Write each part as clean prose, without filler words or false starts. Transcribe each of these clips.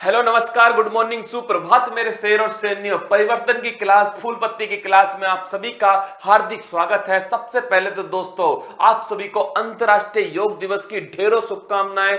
Hello नमस्कार good morning सुप्रभात मेरे शेर और शेरनियों। परिवर्तन की क्लास फूल पत्ती की क्लास में आप सभी का हार्दिक स्वागत है। सबसे पहले तो दोस्तों आप सभी को अंतर्राष्ट्रीय योग दिवस की ढेरों शुभकामनाएं।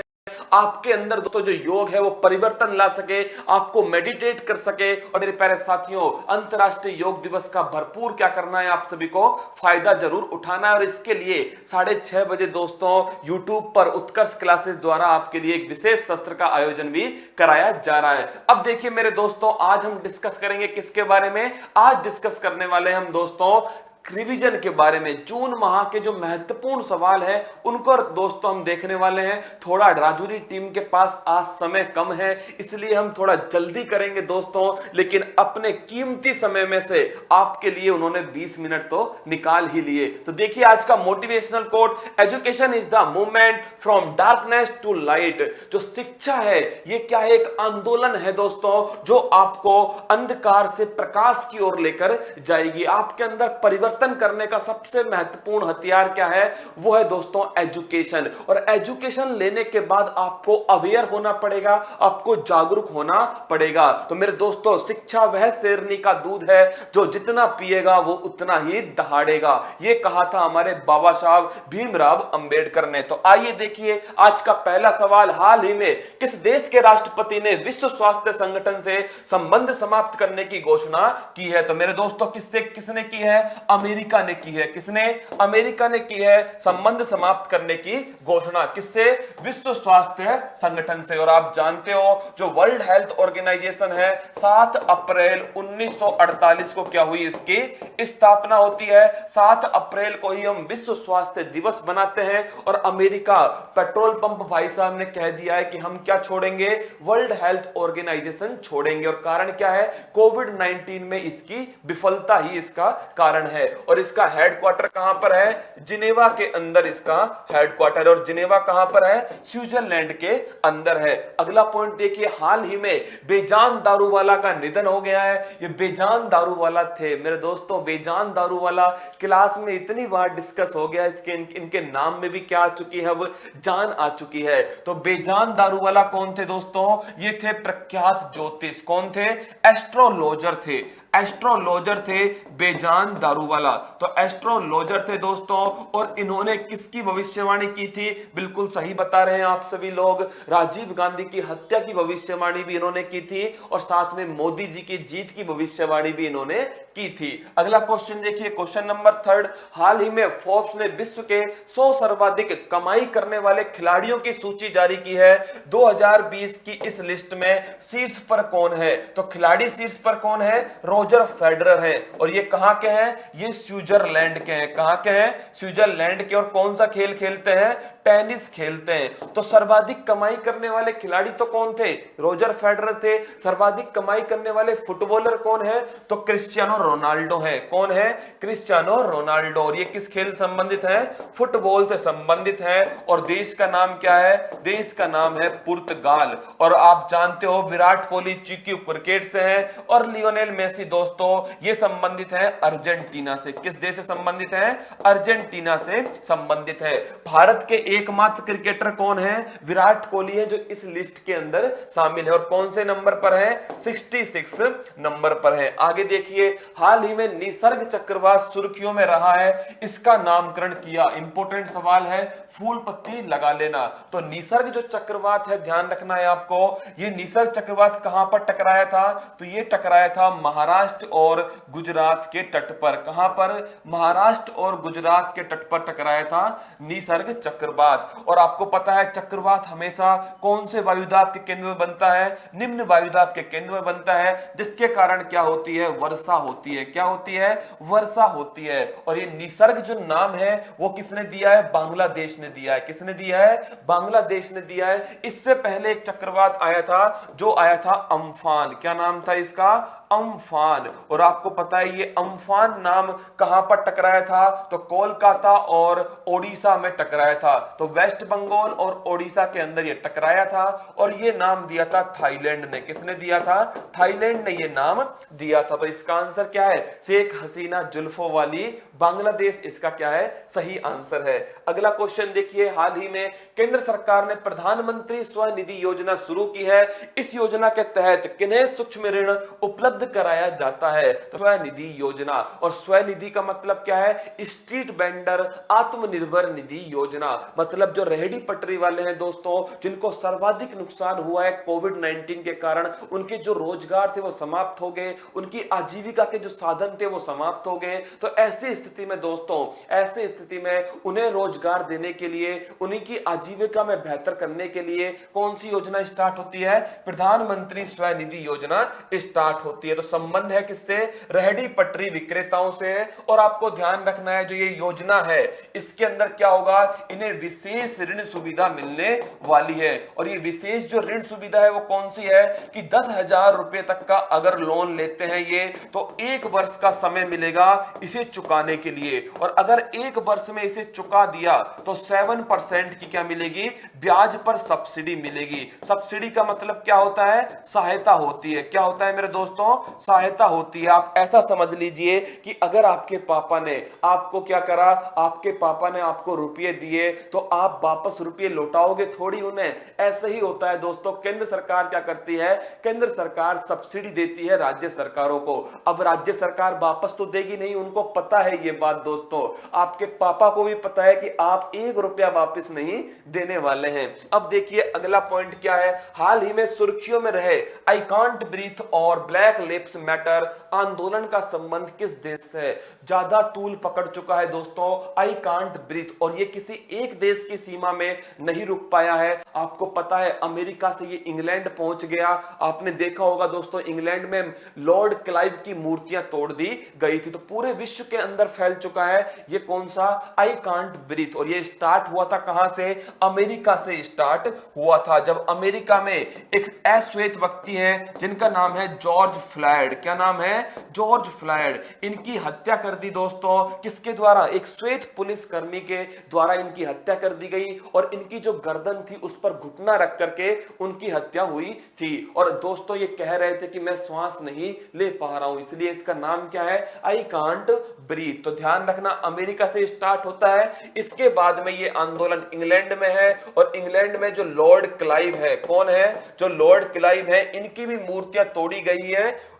आपके अंदर दोस्तों जो योग है वो परिवर्तन ला सके, आपको मेडिटेट कर सके। और मेरे प्यारे साथियों, अंतर्राष्ट्रीय योग दिवस का भरपूर क्या करना है, आप सभी को फायदा जरूर उठाना है। और इसके लिए 6:30 बजे दोस्तों यूट्यूब पर उत्कर्ष क्लासेस द्वारा आपके लिए एक विशेष सत्र का आयोजन भी कराया जा रहा है। अब देखिए मेरे दोस्तों, आज हम डिस्कस करेंगे किसके बारे में। आज डिस्कस करने वाले हम दोस्तों रिवीजन के बारे में। जून माह के जो महत्वपूर्ण सवाल है उनको दोस्तों हम देखने वाले हैं। थोड़ा राजूरी टीम के पास आज समय कम है, इसलिए हम थोड़ा जल्दी करेंगे दोस्तों, लेकिन अपने कीमती समय में से आपके लिए उन्होंने 20 मिनट तो निकाल ही लिए। तो देखिए आज का motivational quote, education is the movement from darkness to light. जो शिक्षा है ये क्या है, एक आंदोलन है दोस्तों, जो आपको अंधकार से प्रकाश की ओर लेकर जाएगी। आपके अंदर परिवर्तन करने का सबसे महत्वपूर्ण हथियार क्या है, वो है दोस्तों एजुकेशन। और एजुकेशन लेने के बाद आपको अवेयर होना पड़ेगा, आपको जागरूक होना पड़ेगा। तो मेरे दोस्तों, शिक्षा वह शेरनी का दूध है जो जितना पिएगा वो उतना ही दहाड़ेगा, ये कहा था हमारे बाबा साहब भीमराव अंबेडकर ने। तो आइए देखिए आज का पहला सवाल, हाल ही में किस देश के राष्ट्रपति ने विश्व स्वास्थ्य संगठन से संबंध समाप्त करने की घोषणा की है। तो मेरे दोस्तों किसने की है, अमेरिका ने की है। किसने, अमेरिका ने की है संबंध समाप्त करने की घोषणा। किससे, विश्व स्वास्थ्य संगठन से। और आप जानते हो जो वर्ल्ड हेल्थ ऑर्गेनाइजेशन है, 7 अप्रैल 1948 को क्या हुई, इसकी स्थापना होती है। 7 अप्रैल को ही हम विश्व स्वास्थ्य दिवस बनाते हैं। और अमेरिका पेट्रोल पंप भाई साहब ने कह दिया है कि हम क्या छोड़ेंगे, वर्ल्ड हेल्थ ऑर्गेनाइजेशन छोड़ेंगे। और कारण क्या है, कोविड-19 में इसकी विफलता ही इसका कारण है। और इसका हेडक्वार्टर कहां पर है, जिनेवा के अंदर इसका हेडक्वार्टर। और जिनेवा कहां पर है, स्विट्जरलैंड के अंदर है। अगला पॉइंट देखिए, हाल ही में बेजान दारूवाला का निधन हो गया है। ये बेजान दारूवाला थे मेरे दोस्तों, बेजान दारूवाला क्लास में इतनी बार डिस्कस हो गया, इसके इनके नाम में भी क्या आ चुकी है, अब जान आ चुकी है। तो बेजान दारूवाला कौन थे दोस्तों, ये थे प्रख्यात ज्योतिष। कौन थे, एस्ट्रोलॉजर थे। एस्ट्रोलॉजर थे बेजान दारूवाला। तो एस्ट्रोलॉजर थे दोस्तों, और इन्होंने किसकी भविष्यवाणी की थी, बिल्कुल सही बता रहे हैं आप सभी लोग, राजीव गांधी की हत्या की भविष्यवाणी भी इन्होंने की थी। और साथ में मोदी जी की जीत की भविष्यवाणी भी इन्होंने की थी। अगला क्वेश्चन देखिए, क्वेश्चन नंबर 3। हाल ही में फोर्ब्स ने विश्व के 100 सर्वाधिक कमाई करने वाले खिलाड़ियों की सूची जारी की है। 2020 की इस लिस्ट में शीर्ष पर कौन है, तो खिलाड़ी शीर्ष पर कौन है, रोजर फेडरर है। और ये कहां के हैं, ये स्विट्जरलैंड के हैं। कहां के हैं, स्विट्जरलैंड के। और कौन सा खेल खेलते हैं, टेनिस खेलते हैं। तो सर्वाधिक कमाई करने वाले खिलाड़ी तो कौन थे, रोजर फेडरर थे। सर्वाधिक कमाई करने वाले फुटबॉलर कौन है, तो क्रिस्टियानो रोनाल्डो है। कौन है, क्रिस्टियानो रोनाल्डो। और ये किस खेल संबंधित है, फुटबॉल से संबंधित है। और देश का नाम क्या है, देश का नाम है पुर्तगाल। और आप जानते हो विराट कोहली चीकी क्रिकेट से है, और लियोनेल मेसी दोस्तों ये संबंधित है अर्जेंटीना से। किस देश से संबंधित है, अर्जेंटीना से संबंधित है। भारत के एकमात्र क्रिकेटर कौन है, विराट कोहली है, जो इस लिस्ट के अंदर शामिल है। और कौन से नंबर पर है, 66 नंबर पर है। आगे देखिए, हाल ही में निसर्ग चक्रवात सुर्खियों में रहा है, इसका नामकरण किया। इंपॉर्टेंट सवाल है, फूल पत्ती लगा लेना। तो निसर्ग जो चक्रवात है, ध्यान रखना है आपको, ये निसर्ग चक्रवात कहां पर टकराया था, तो ये टकराया था महाराष्ट्र और गुजरात के तट पर। कहां पर, महाराष्ट्र और गुजरात के तट पर टकराया था निसर्ग चक्रवात। और आपको पता है चक्रवात हमेशा कौन से वायुदाब के केंद्र में बनता है, निम्न वायुदाब के केंद्र में बनता है, जिसके कारण क्या होती है, वर्षा होती है। क्या होती है, वर्षा होती है। और ये निसर्ग जो नाम है वो किसने दिया है, बांग्लादेश ने दिया है। किसने दिया है, बांग्लादेश ने दिया है। इससे पहले एक चक्रवात आया था, जो आया था अम्फान। क्या नाम था इसका, अम्फान। और आपको पता है ये अम्फान नाम कहां पर टकराया था, तो कोलकाता और ओडिशा में टकराया था। तो वेस्ट बंगाल और ओडिशा के अंदर ये टकराया था और ये नाम दिया था थाईलैंड ने। किसने दिया था? थाईलैंड ने ये नाम दिया था। तो इसका आंसर क्या है? शेख हसीना जुल्फों वाली बांग्लादेश इसका क्या है? सही आंसर है। अगला क्वेश्चन देखिए, हाल ही में केंद्र सरकार ने प्रधानमंत्री स्वनिधि योजना शुरू की है। इस योजना के तहत किन्हें सूक्ष्म ऋण उपलब्ध कराया जाता है? तो स्वनिधि योजना, और स्वनिधि का मतलब क्या है? स्ट्रीट वेंडर आत्मनिर्भर निधि योजना। मतलब जो रेहड़ी पटरी वाले हैं दोस्तों, जिनको सर्वाधिक नुकसान हुआ है कोविड-19 के कारण, उनके जो रोजगार थे वो समाप्त हो गए, उनकी आजीविका के जो साधन थे वो समाप्त हो गए। तो ऐसी स्थिति में दोस्तों, ऐसी स्थिति में उन्हें रोजगार देने के लिए, उन्हीं की आजीविका में बेहतर करने के लिए कौन सी योजना स्टार्ट होती है? प्रधानमंत्री स्वनिधि योजना स्टार्ट होती है। तो संबंध है किससे? रेहड़ी पटरी विक्रेताओं से। और आपको ध्यान रखना है, जो ये योजना है इसके अंदर क्या होगा? इन्हें विशेष ऋण सुविधा मिलने वाली है। और ये विशेष जो ऋण सुविधा है वो कौन सी है? कि 10,000 रुपए तक का अगर लोन लेते हैं ये, तो 1 वर्ष का समय मिलेगा इसे चुकाने के लिए। और अगर 1 वर्ष में इसे चुका दिया तो 7% की क्या मिलेगी? ब्याज पर सब्सिडी मिलेगी। सब्सिडी का मतलब क्या होता है? सहायता होती है। क्या होता है मेरे दोस्तों? सहायता होती है। आप ऐसा समझ लीजिए कि अगर आपके पापा ने आपको क्या करा? आपके पापा ने आपको रुपये दिए तो आप वापस रुपये लौटाओगे थोड़ी उन्हें। ऐसे ही होता है दोस्तों। केंद्र सरकार क्या करती है? केंद्र सरकार सब्सिडी देती है राज्य सरकारों को। अब राज्य सरकार वापस तो देगी नहीं, उनको पता है ये बात दोस्तों। आपके पापा को भी पता है कि आप 1 रुपया वापस नहीं देने वाले हैं। अब देखिए अगला पॉइंट क्या है। हाल ही में सुर्खियों में रहे आई कांट ब्रीथ और ब्लैक लिप्स मैटर आंदोलन का संबंध किस देश से ज्यादा तूल पकड़ चुका है दोस्तों? I can't breathe. और ये किसी एक देश की सीमा में नहीं रुक पाया है। आपको पता है अमेरिका से ये इंग्लैंड पहुंच गया। आपने देखा होगा दोस्तों, इंग्लैंड में लॉर्ड क्लाइव की मूर्तियां तोड़ दी गई थी। तो पूरे विश्व के अंदर फैल चुका है ये कौन सा? I can't breathe. और ये स्टार्ट हुआ था कहां से? अमेरिका से स्टार्ट हुआ था। जब अमेरिका में एक अश्वेत व्यक्ति हैं जिनका नाम है जॉर्ज फ्लॉयड। क्या नाम है? George Floyd. इनकी हत्या कर दी दोस्तों। किसके द्वारा? एक श्वेत पुलिस कर्मी के द्वारा इनकी हत्या कर दी गई। और इनकी जो गर्दन थी उस पर घुटना रख करके उनकी हत्या हुई थी। और दोस्तों ये कह रहे थे कि मैं श्वास नहीं ले पा रहा हूं, इसलिए इसका नाम क्या है? I can't breathe. तो ध्यान रखना, अमेरिका से स्टार्ट होता है। इसके बाद में ये आंदोलन इंग्लैंड में है। और इंग्लैंड में जो लॉर्ड क्लाइव है, कौन है? जो लॉर्ड क्लाइव है, इनकी भी मूर्तियां तोड़ी गई है।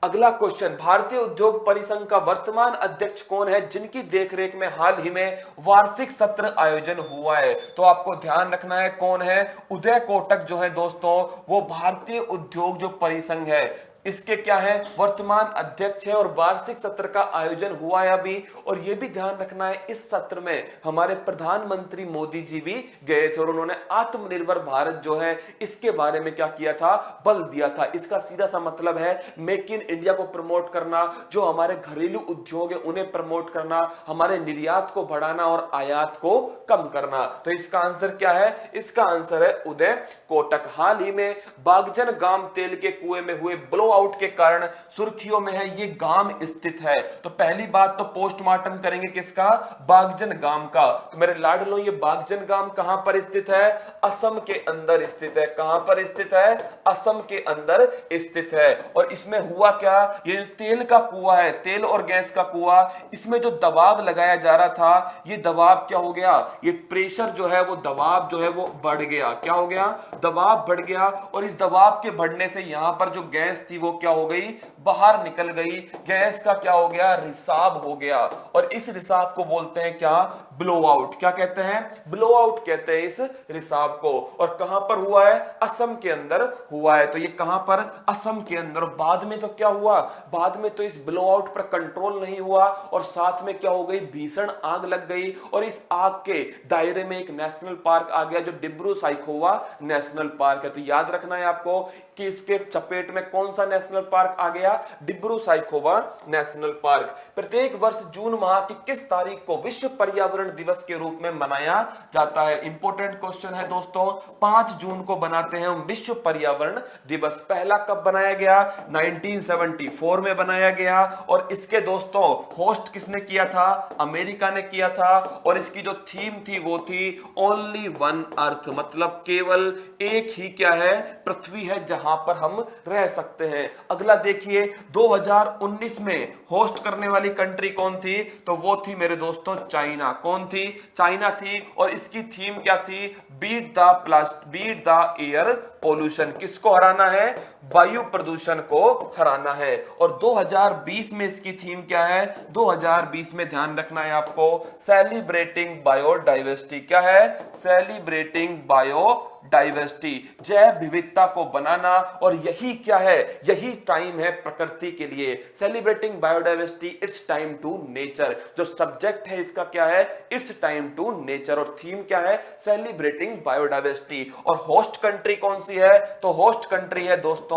अगला क्वेश्चन, भारतीय उद्योग परिसंघ का वर्तमान अध्यक्ष कौन है जिनकी देखरेख में हाल ही में वार्षिक सत्र आयोजन हुआ है? तो आपको ध्यान रखना है कौन है? उदय कोटक जो है दोस्तों, वो भारतीय उद्योग जो परिसंघ है इसके क्या है? वर्तमान अध्यक्ष है। और वार्षिक सत्र का आयोजन हुआ है अभी। और यह भी ध्यान रखना है, इस सत्र में हमारे प्रधानमंत्री मोदी जी भी गए थे और उन्होंने आत्मनिर्भर भारत जो है इसके बारे में क्या किया था? बल दिया था। इसका सीधा सा मतलब है मेक इन इंडिया को प्रमोट करना, जो हमारे घरेलू उद्योग है उन्हें प्रमोट करना, हमारे निर्यात को बढ़ाना और आयात को कम करना। तो इसका आंसर क्या है? इसका आंसर है उदय कोटक। हाल ही में बागजन गाम तेल के कुएं में हुए ब्लो आउट के कारण सुर्खियों में है। ये गांव स्थित है। तो पहली बात तो पोस्टमार्टम करेंगे किसका? बागजन गांव का। तो मेरे लाडलो, ये बागजन गांव कहां पर स्थित है? असम के अंदर स्थित है। कहां पर स्थित है? असम के अंदर स्थित है। और इसमें हुआ क्या? ये जो तेल का कुआं है, तेल और गैस का कुआं, इसमें जो दबाव लगाया जा रहा था, ये दबाव क्या हो गया? ये प्रेशर जो है, वो दबाव जो है वो बढ़ गया। क्या हो गया? दबाव बढ़ गया। और इस दबाव के बढ़ने से यहां पर जो गैस थी वो क्या हो गई? बाहर निकल गई। गैस का क्या हो गया? रिसाव हो गया। और इस रिसाव को बोलते हैं क्या? Blow out. क्या कहते हैं? ब्लो आउट कहते हैं इस रिसाव को। और कहां पर हुआ है? असम के अंदर हुआ है। तो ये कहां पर? असम के अंदर। बाद में तो क्या हुआ? बाद में तो इस ब्लो आउट पर कंट्रोल नहीं हुआ और साथ में क्या हो गई? भीषण आग लग गई। और इस आग के दायरे में एक नेशनल पार्क आ गया जो डिब्रू साइखोवा नेशनल पार्क है। तो याद रखना है आपको कि इसके चपेट में कौन सा नेशनल पार्क आ गया? Dibru Saikhowa national park. प्रत्येक वर्ष जून माह की किस तारीख को विश्व पर्यावरण दिवस के रूप में मनाया जाता है? इंपॉर्टेंट क्वेश्चन है दोस्तों। 5 जून को बनाते हैं हम विश्व पर्यावरण दिवस। पहला कब बनाया गया? 1974 में बनाया गया। और इसके दोस्तों होस्ट किसने किया था? अमेरिका ने किया था। और इसकी जो थीम थी वो थी ओनली वन अर्थ, मतलब केवल एक ही क्या है? पृथ्वी है जहां पर हम रह सकते हैं। अगला देखिए, 2019 में होस्ट करने वाली कंट्री कौन थी? तो वो थी मेरे दोस्तों चाइना। कौन थी? चाइना थी। और इसकी थीम क्या थी? Beat the air pollution. किसको हराना है? वायु प्रदूषण को हराना है। और 2020 में इसकी थीम क्या है? 2020 में ध्यान रखना है आपको, सेलिब्रेटिंग बायोडाइवर्सिटी। क्या है? सेलिब्रेटिंग बायोडाइवर्सिटी, जैव विविधता को बनाना। और यही क्या है? यही टाइम है प्रकृति के लिए। Celebrating biodiversity, it's time to nature. जो सब्जेक्ट है इसका क्या है? It's time to nature. और थीम क्या है? Celebrating biodiversity. और होस्ट कंट्री कौन सी है? तो होस्ट कंट्री है दोस्तों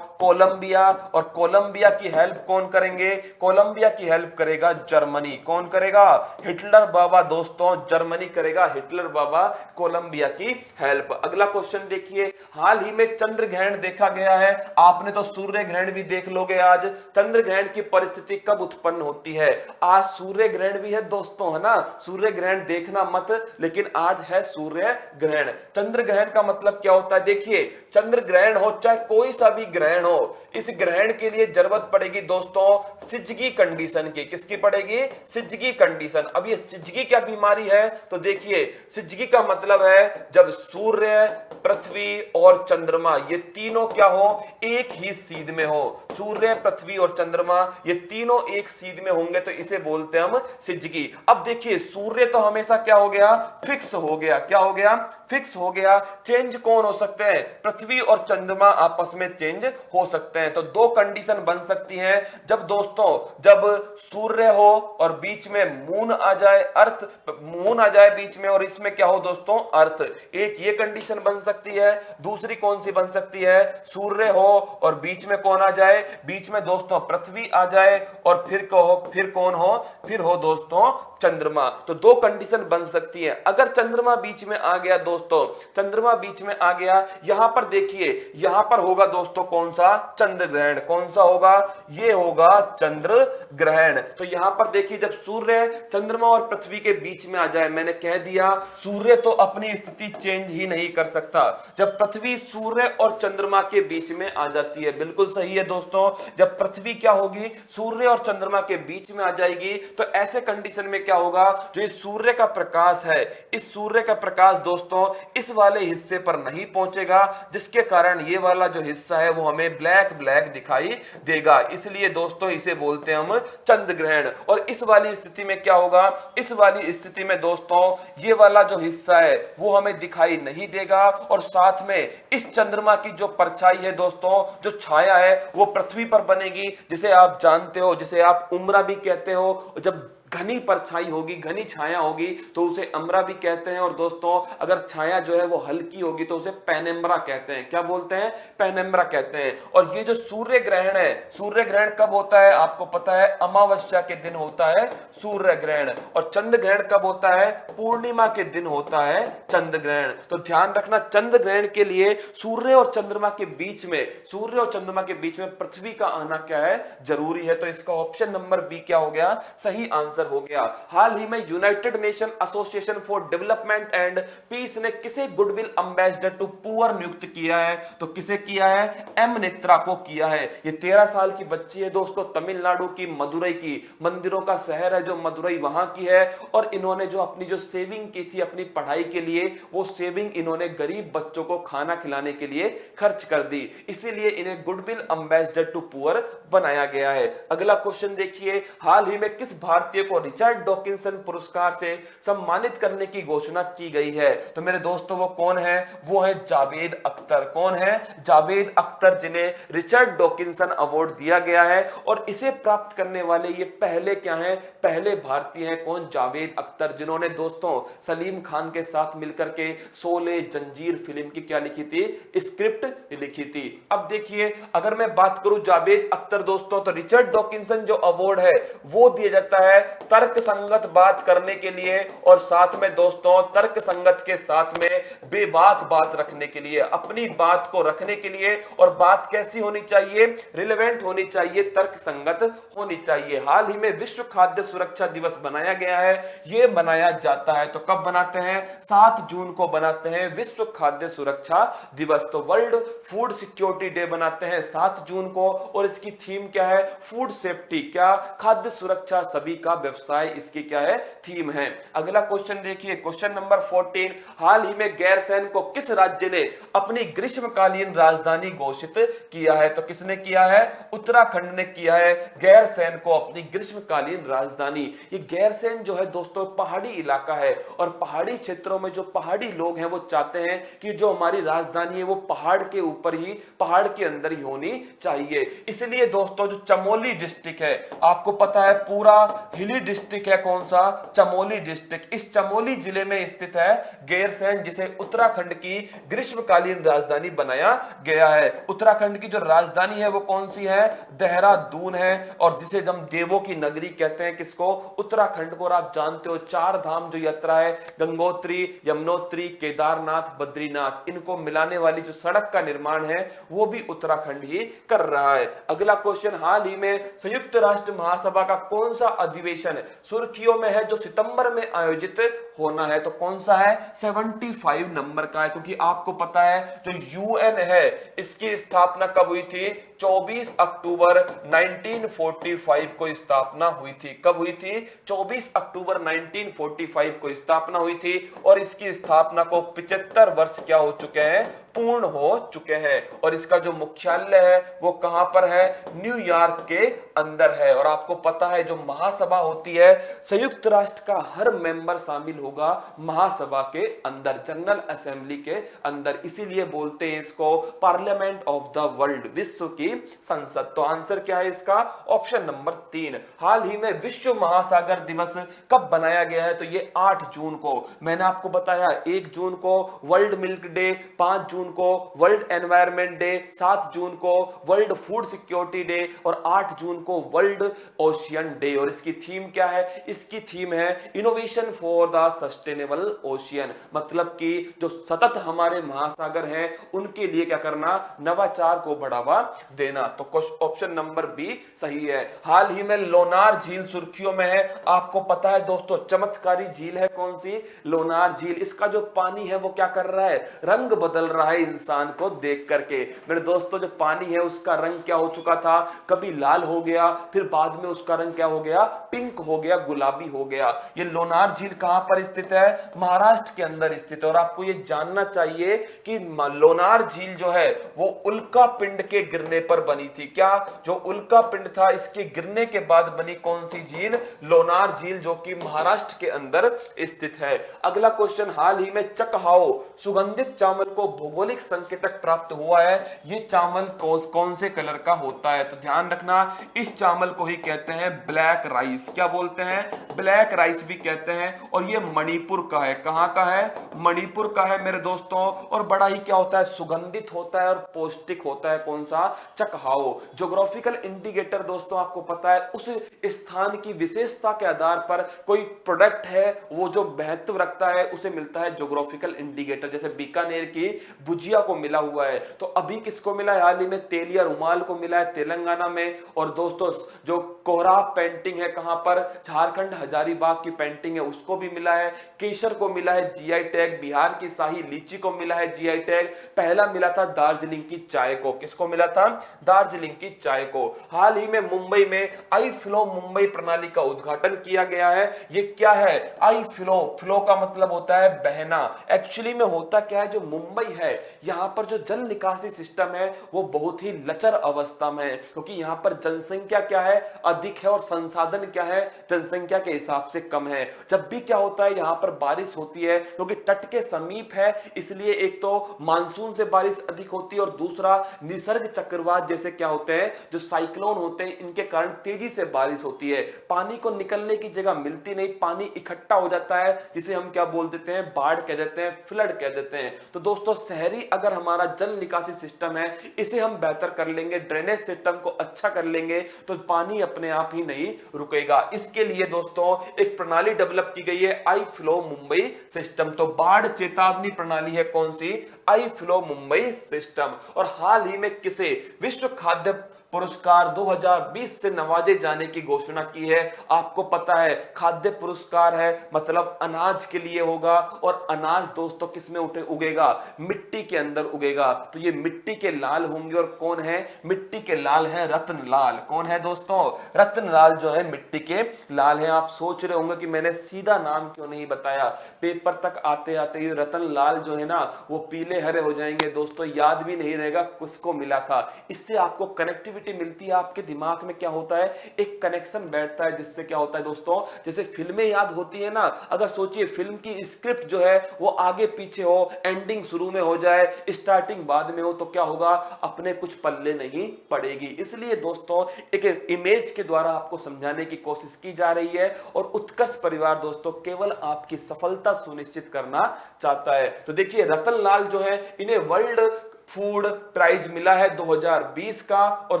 कोलंबिया। और कोलंबिया की हेल्प कौन करेंगे? कोलंबिया की हेल्प करेगा जर्मनी। कौन करेगा? हिटलर बाबा दोस्तों, जर्मनी करेगा हिटलर बाबा कोलंबिया की हेल्प। अगला क्वेश्चन देखिए, हाल ही में चंद्र ग्रहण देखा गया है। आपने तो सूर्य ग्रहण भी देख लोगे आज। चंद्र ग्रहण की परिस्थिति कब उत्पन्न होती है? आज सूर्य ग्रहण भी है दोस्तों, है ना? सूर्य ग्रहण देखना मत, लेकिन आज है सूर्य ग्रहण। चंद्र ग्रहण का मतलब क्या होता है? देखिए, चंद्र ग्रहण हो चाहे कोई सा भी ग्रहण हो, इस ग्रहण के लिए जरूरत पड़ेगी दोस्तों सिजगी कंडीशन की। किसकी पड़ेगी? सिजगी कंडीशन। अब ये सिजगी क्या बीमारी है? तो देखिए, सिजगी का मतलब है जब सूर्य, पृथ्वी और चंद्रमा ये तीनों क्या हो? एक ही सीध में हो। सूर्य, पृथ्वी और चंद्रमा ये तीनों एक सीध में होंगे तो इसे बोलते हैं हम सिजगी। अब देखिए, सूर्य तो हमेशा क्या हो गया? फिक्स हो गया। क्या हो गया? फिक्स हो गया। चेंज कौन हो सकते हैं? पृथ्वी और चंद्रमा आपस में चेंज हो सकते हैं। तो दो कंडीशन बन सकती हैं, जब दोस्तों जब सूर्य हो और बीच में मून आ जाए, अर्थ, मून आ जाए बीच में और इसमें क्या हो दोस्तों? अर्थ। एक ये कंडीशन बन सकती है। दूसरी कौन सी बन सकती है? सूर्य हो और बीच में कौन आ जाए? बीच में दोस्तों पृथ्वी आ जाए और फिर कौन हो? फिर हो दोस्तों चंद्रमा। तो दो कंडीशन बन सकती है। अगर चंद्रमा बीच में आ गया दोस्तों, चंद्रमा बीच में आ गया, यहां पर देखिए, यहां पर होगा दोस्तों कौन सा? चंद्र ग्रहण। कौन सा होगा? ये होगा चंद्र ग्रहण। तो यहां पर देखिए, जब सूर्य, चंद्रमा और पृथ्वी के बीच में आ जाए, मैंने कह दिया सूर्य तो अपनी स्थिति चेंज ही नहीं कर सकता। जब पृथ्वी सूर्य और चंद्रमा के बीच में आ जाती है, बिल्कुल सही है दोस्तों, जब पृथ्वी क्या होगी? सूर्य और चंद्रमा के बीच में आ जाएगी, तो ऐसे कंडीशन में क्या होगा? जो ये सूर्य का प्रकाश है, इस सूर्य का प्रकाश दोस्तों इस वाले हिस्से पर नहीं पहुंचेगा, जिसके कारण ये वाला जो हिस्सा है वो हमें ब्लैक ब्लैक दिखाई देगा। इसलिए दोस्तों इसे बोलते हैं हम चंद्र ग्रहण। और इस वाली स्थिति में क्या होगा? इस वाली स्थिति में दोस्तों ये वाला जो हिस्सा है वो हमें दिखाई नहीं देगा। और साथ में इस चंद्रमा की जो परछाई है दोस्तों, जो छाया है, वो पृथ्वी पर बनेगी, जिसे आप जानते हो, जिसे आप उम्रा भी कहते हो। जब घनी परछाई होगी, घनी छाया होगी, तो उसे अम्रा भी कहते हैं। और दोस्तों अगर छाया जो है वो हल्की होगी तो उसे पेनेम्ब्रा कहते हैं। क्या बोलते हैं? पेनेम्ब्रा कहते हैं। और ये जो सूर्य ग्रहण है, सूर्य ग्रहण कब होता है? आपको पता है, अमावस्या के दिन होता है सूर्य ग्रहण। और चंद्र ग्रहण कब होता है? पूर्णिमा के दिन होता है चंद्र ग्रहण। तो ध्यान रखना, चंद्र ग्रहण के लिए सूर्य और चंद्रमा के बीच में, सूर्य और चंद्रमा के बीच में पृथ्वी का आना क्या है? जरूरी है। तो इसका ऑप्शन नंबर बी क्या हो गया? सही आंसर हो गया। हाल ही में United Nation Association for Development and Peace ने किसे गुडविल एम्बेसडर टू पुअर नियुक्त किया है? तो किसे किया है? एम नेत्रा को किया है। ये 13 साल की बच्ची है दोस्तों, तमिलनाडु की, मदुरई की, मंदिरों का शहर है जो मदुरई, वहां की है। और इन्होंने जो अपनी जो सेविंग की थी अपनी पढ़ाई के लिए, वो सेविंग इन्होंने गरीब बच्चों को खाना खिलाने के लिए खर्च कर दी। इसीलिए इन्हें गुडविल एम्बेसडर टू पुअर बनाया गया है। अगला क्वेश्चन देखिए, हाल ही में किस भारतीय को रिचर्ड डॉकिंसन पुरस्कार से सम्मानित करने की घोषणा की गई है। तो मेरे दोस्तों वो कौन है? वो है जावेद अख्तर। कौन है? जावेद अख्तर, जिन्हें रिचर्ड डॉकिंसन अवार्ड दिया गया है। और इसे प्राप्त करने वाले ये पहले क्या हैं? पहले भारतीय हैं। कौन? जावेद अख्तर, जिन्होंने दोस्तों सलीम खान के साथ मिलकर के शोले जंजीर फिल्म की क्या लिखी थी? स्क्रिप्ट लिखी थी। अब देखिए, अगर मैं बात करूं जावेद अख्तर दोस्तों, तो रिचर्ड डॉकिंसन जो अवार्ड है वो दिया जाता है तर्क संगत बात करने के लिए, और साथ में दोस्तों तर्क संगत के साथ में बेबाक बात रखने के लिए, अपनी बात को रखने के लिए। और बात कैसी होनी चाहिए? रिलेवेंट होनी चाहिए, तर्क संगत होनी चाहिए। हाल ही में विश्व खाद्य सुरक्षा दिवस बनाया गया है। यह बनाया जाता है तो कब बनाते हैं? 7 जून को बनाते हैं विश्व खाद्य सुरक्षा दिवस। तो वर्ल्ड फूड सिक्योरिटी डे बनाते हैं 7 जून को, और इसकी थीम क्या है? फूड सेफ्टी, क्या? खाद्य सुरक्षा, सभी का व्यवसाय, इसकी क्या है? थीम है। अगला क्वेश्चन देखिए, क्वेश्चन नंबर 14। हाल ही में गैरसैंण को किस राज्य ने अपनी ग्रीष्मकालीन राजधानी घोषित किया है? तो किसने किया है? उत्तराखंड ने किया है गैरसैंण को अपनी ग्रीष्मकालीन राजधानी। ये गैरसैंण जो है दोस्तों पहाड़ी इलाका है, और पहाड़ी क्षेत्रों में जो पहाड़ी लोग हैं वो चाहते हैं कि जो हमारी राजधानी है वो पहाड़ के ऊपर ही, पहाड़ के अंदर ही होनी चाहिए। इसलिए दोस्तों जो चमोली डिस्ट्रिक्ट है, आपको पता है पूरा हिली डिस्ट्रिक्ट है, कौन सा? चमोली डिस्ट्रिक्ट। इस चमोली जिले में स्थित है गैरसैंण, जिसे उत्तराखंड की ग्रीष्मकालीन राजधानी बनाया गया है। उत्तराखंड की जो राजधानी है वो कौन सी है? देहरादून है। और जिसे हम देवों की नगरी कहते हैं, किसको? उत्तराखंड को। और आप जानते हो 4 धाम जो यात्रा है, गंगोत्री, यमुनोत्री, केदारनाथ, बद्रीनाथ, इनको मिलाने वाली जो सड़क का निर्माण है वो भी उत्तराखंड ही कर रहा है। अगला क्वेश्चन, हाल ही में संयुक्त राष्ट्र महासभा का कौन सा अधिवेशन सुर्खियों में है जो सितंबर में आयोजित होना है? तो कौन सा है? 75 नंबर का है, क्योंकि आपको पता है जो यूएन है इसकी स्थापना कब हुई थी? 24 अक्टूबर 1945 को स्थापना हुई थी। कब हुई थी? 24 अक्टूबर 1945 को स्थापना हुई थी, और इसकी स्थापना को 75 वर्ष क्या हो चुके हैं? पूर्ण हो चुके हैं। और इसका जो मुख्यालय है वो कहां पर है? न्यूयॉर्क के अंदर है। और आपको पता है जो महासभा होती है, संयुक्त राष्ट्र का हर मेंबर शामिल होगा महासभा के अंदर, जनरल असेंबली के अंदर। इसीलिए बोलते हैं इसको पार्लियामेंट ऑफ द वर्ल्ड, विश्व की संसद। तो आंसर क्या है इसका? Option number 3। हाल ही में विश्व महासागर दिवस कब बनाया गया है? तो ये 8 जून को। मैंने आपको बताया 1 जून को वर्ल्ड मिल्क डे, 5 जून को वर्ल्ड एनवायरनमेंट डे, 7 जून को वर्ल्ड फूड सिक्योरिटी डे, और 8 जून को वर्ल्ड ओशियन डे। और इसकी थीम क्या है? इसकी थीम है innovation for the sustainable ocean, मतलब कि जो सतत हमारे महासागर हैं उनके लिए क्या करना? नवाचार को बढ़ावा देना। तो ऑप्शन नंबर बी सही है। हाल ही में लोनार झील सुर्खियों में है। आपको पता है दोस्तों चमत्कारी झील है, कौन सी? लोनार झील। इसका जो पानी है वो क्या कर रहा है? रंग बदल रहा है इंसान को देख करके। मेरे दोस्तों जो पानी है उसका रंग क्या हो चुका था? कभी लाल हो गया, फिर बाद में उसका रंग क्या हो गया? पिंक हो गया, गुलाबी हो गया। ये लोनार झील कहां पर स्थित है? महाराष्ट्र के अंदर स्थित है। और आपको ये जानना चाहिए कि लोनार झील जो है वो उल्का पिंड के गिरने पर बनी थी। क्या? जो उल्का पिंड था इसके गिरने के बाद बनी कौन सी झील? लोनार झील, जो कि महाराष्ट्र के अंदर स्थित है। अगला क्वेश्चन, हाल ही में चकहाओ सुगंधित चावल को भौगोलिक संकेतक प्राप्त हुआ है। ये चावल कौन से कलर का होता है? तो ध्यान रखना, इस चावल को ही कहते हैं ब्लैक राइस। क्या बोलते हैं? ब्लैक राइस भी कहते हैं। और ये मणिपुर का है। कहां का है? मणिपुर का है मेरे दोस्तों। और बड़ा ही क्या होता है? सुगंधित होता है और पौष्टिक होता है। कौन सा? चकहाओ। ज्योग्राफिकल इंडिकेटर दोस्तों आपको पता है उस स्थान की विशेषता के आधार पर कोई प्रोडक्ट है वो जो महत्व रखता है उसे मिलता है ज्योग्राफिकल इंडिकेटर। जैसे बीकानेर की भुजिया को मिला हुआ है, तो अभी किसको मिला है? हाल ही में तेलिया रुमाल को मिला है तेलंगाना में। और दोस्तों जो कोहराब पेंटिंग है कहां पर? झारखंड हजारीबाग की पेंटिंग है, उसको भी मिला है। केसर को मिला है जीआई टैग। बिहार की शाही लीची को मिला है जीआई टैग। पहला मिला था दार्जिलिंग की चाय को। किसको मिला था? दार्जिलिंग की चाय को। हाल ही में मुंबई में आई फ्लो मुंबई प्रणाली का उद्घाटन किया गया है। ये क्या है? आई फ्लो, फ्लो का मतलब होता है बहना। एक्चुअली में होता क्या है, जो मुंबई है यहां पर जो जल निकासी सिस्टम है वो बहुत ही लचर अवस्था में है, क्योंकि यहां पर जनसंख्या क्या है? अधिक है, और संसाधन क्या है? है जनसंख्या के हिसाब से कम है। जब भी क्या होता है यहाँ पर बारिश होती है क्योंकि तट के समीप है, इसलिए एक तो मानसून से बारिश अधिक होती है और दूसरा निसर्ग चक्रवात जैसे क्या होते हैं जो साइक्लोन होते हैं, इनके कारण तेजी से बारिश होती है। पानी को निकलने की जगह मिलती नहीं, पानी इकट्ठा हो जाता है, जिसे हम क्या बोल देते हैं, बाढ़ कह देते हैं, फ्लड कह देते हैं। तो दोस्तों शहरी अगर हमारा जल निकासी सिस्टम है इसे हम बेहतर कर लेंगे, ड्रेनेज सिस्टम को अच्छा कर लेंगे तो पानी अपने आप ही नहीं रुकेगा। इसके लिए दोस्तों एक प्रणाली डेवलप की गई है, आई फ्लो मुंबई सिस्टम। तो बाढ़ चेतावनी प्रणाली है कौन सी, आई फ्लो मुंबई सिस्टम। और हाल ही में किसे विश्व खाद्य पुरस्कार 2020 से नवाजे जाने की घोषणा की है। आपको पता है खाद्य पुरस्कार है मतलब अनाज के लिए होगा, और अनाज दोस्तों किस में उगेगा, मिट्टी के अंदर उगेगा। तो ये मिट्टी के लाल होंगे, और कौन है मिट्टी के लाल है, रत्नलाल। कौन है दोस्तों, रत्नलाल जो है मिट्टी के लाल है। आप सोच रहे होंगे कि मैंने सीधा नाम क्यों नहीं बताया, पेपर तक आते आते ये रत्नलाल जो है ना वो पीले हरे हो जाएंगे दोस्तों, याद भी नहीं रहेगा किसको मिला था। इससे आपको कनेक्टिविटी मिलती है, आपके दिमाग में क्या होता है एक कनेक्शन बैठता है, जिससे क्या होता है दोस्तों जैसे फिल्में याद होती है ना, अगर सोचिए फिल्म की स्क्रिप्ट जो है वो आगे पीछे हो, एंडिंग शुरू में हो जाए, स्टार्टिंग बाद में हो, तो क्या होगा अपने कुछ पल्ले नहीं पड़ेगी। इसलिए दोस्तों एक इमेज के द्वारा आपको समझाने की कोशिश की जा रही है, और उत्कर्ष परिवार दोस्तों केवल आपकी सफलता सुनिश्चित करना चाहता है। तो देखिए रतनलाल जो है इन्हें वर्ल्ड फूड प्राइज मिला है 2020 का। और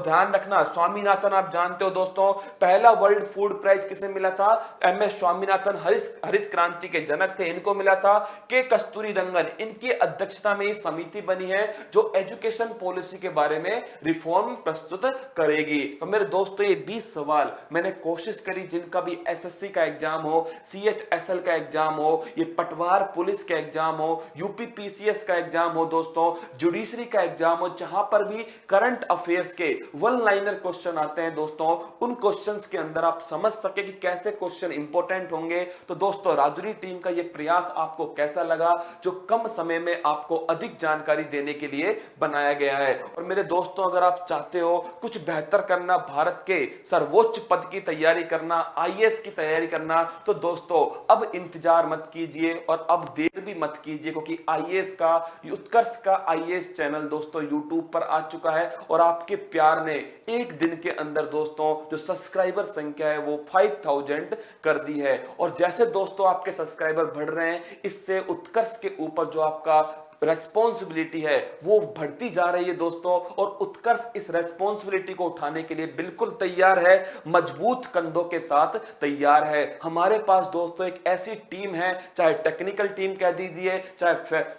ध्यान रखना स्वामीनाथन आप जानते हो दोस्तों, पहला वर्ल्ड फूड प्राइज किसे मिला था, एमएस स्वामीनाथन हरित क्रांति के जनक थे, इनको मिला था। के कस्तूरी रंगन इनकी अध्यक्षता में ये समिति बनी है जो एजुकेशन पॉलिसी के बारे में रिफॉर्म प्रस्तुत करेगी। तो मेरे दोस्तों ये 20 सवाल मैंने कोशिश करी, जिनका भी एसएससी का एग्जाम हो, सीएचएसएल का एग्जाम हो, ये पटवार पुलिस का एग्जाम हो, यूपी पीसीएस का एग्जाम हो दोस्तों, जुडिशरी का एग्जाम हो, जहां पर भी करंट अफेयर्स के वन लाइनर क्वेश्चन आते हैं दोस्तों, उन क्वेश्चंस के अंदर आप समझ सके कि कैसे क्वेश्चन इंपॉर्टेंट होंगे। तो दोस्तों राजुरी टीम का ये प्रयास आपको कैसा लगा, जो कम समय में आपको अधिक जानकारी देने के लिए बनाया गया है। और मेरे दोस्तों अगर आप चाहते हो कुछ बेहतर करना, भारत के सर्वोच्च पद की तैयारी करना, आईएएस की तैयारी करना, तो दोस्तों अब इंतजार मत कीजिए और अब देर भी मत कीजिए, क्योंकि आईएएस का उत्कर्ष का आईएएस चैनल दोस्तों YouTube पर आ चुका है। और आपके प्यार ने एक दिन के अंदर दोस्तों जो सब्सक्राइबर संख्या है वो 5000 कर दी है। और जैसे दोस्तों आपके सब्सक्राइबर बढ़ रहे हैं, इससे उत्कर्ष के ऊपर जो आपका रेस्पॉन्सिबिलिटी है वो बढ़ती जा रही है दोस्तों। और उत्कर्ष इस रेस्पॉन्सिबिलिटी को उठाने के लिए बिल्कुल तैयार है, मजबूत कंधों के साथ तैयार है। हमारे पास दोस्तों एक ऐसी टीम है, चाहे टेक्निकल टीम कह दीजिए, चाहे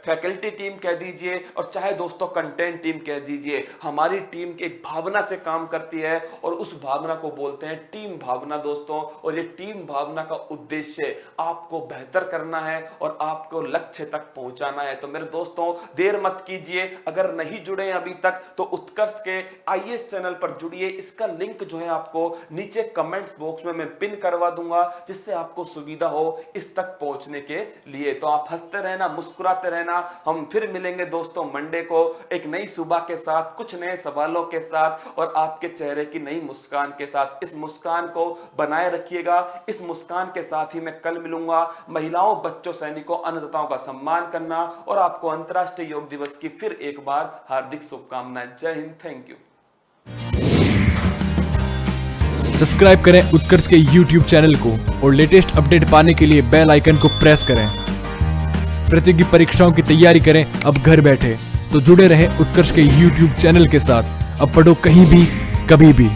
फैकल्टी टीम कह दीजिए, और चाहे दोस्तों कंटेंट टीम कह दीजिए, हमारी टीम की एक भावना से काम करती है, और उस भावना को बोलते हैं टीम भावना दोस्तों। और ये टीम भावना का उद्देश्य आपको बेहतर करना है और आपको लक्ष्य तक पहुंचाना है। तो मेरे दोस्तों देर मत कीजिए, अगर नहीं जुड़े अभी तक तो उत्कर्ष के आईएएस चैनल पर जुड़िए। इसका लिंक जो है आपको नीचे कमेंट्स बॉक्स में मैं पिन करवा दूंगा, जिससे आपको सुविधा हो इस तक पहुंचने के लिए। तो आप हंसते रहना, मुस्कुराते रहना। हम फिर मिलेंगे दोस्तों मंडे को एक नई सुबह के साथ, कुछ नए सवालों के साथ, और आपके चेहरे की नई मुस्कान के साथ। इस मुस्कान को बनाए रखिएगा। इस मुस्कान के साथ ही मैं कल मिलूंगा। महिलाओं, बच्चों, सैनिकों, अन्नदाताओं का सम्मान करना, और आपको अंतर्राष्ट्रीय योग दिवस की फिर एक बार हार्दिक शुभकामनाएं। जय हिंद, थैंक यू। सब्सक्राइब करें उत्कर्ष के YouTube चैनल को, और लेटेस्ट अपडेट पाने के लिए बेल आइकन को प्रेस करें। प्रतियोगी परीक्षाओं की तैयारी करें अब घर बैठे। तो जुड़े रहें उत्कर्ष के YouTube चैनल के साथ। अब पढ़ो कहीं भी, कभी भी।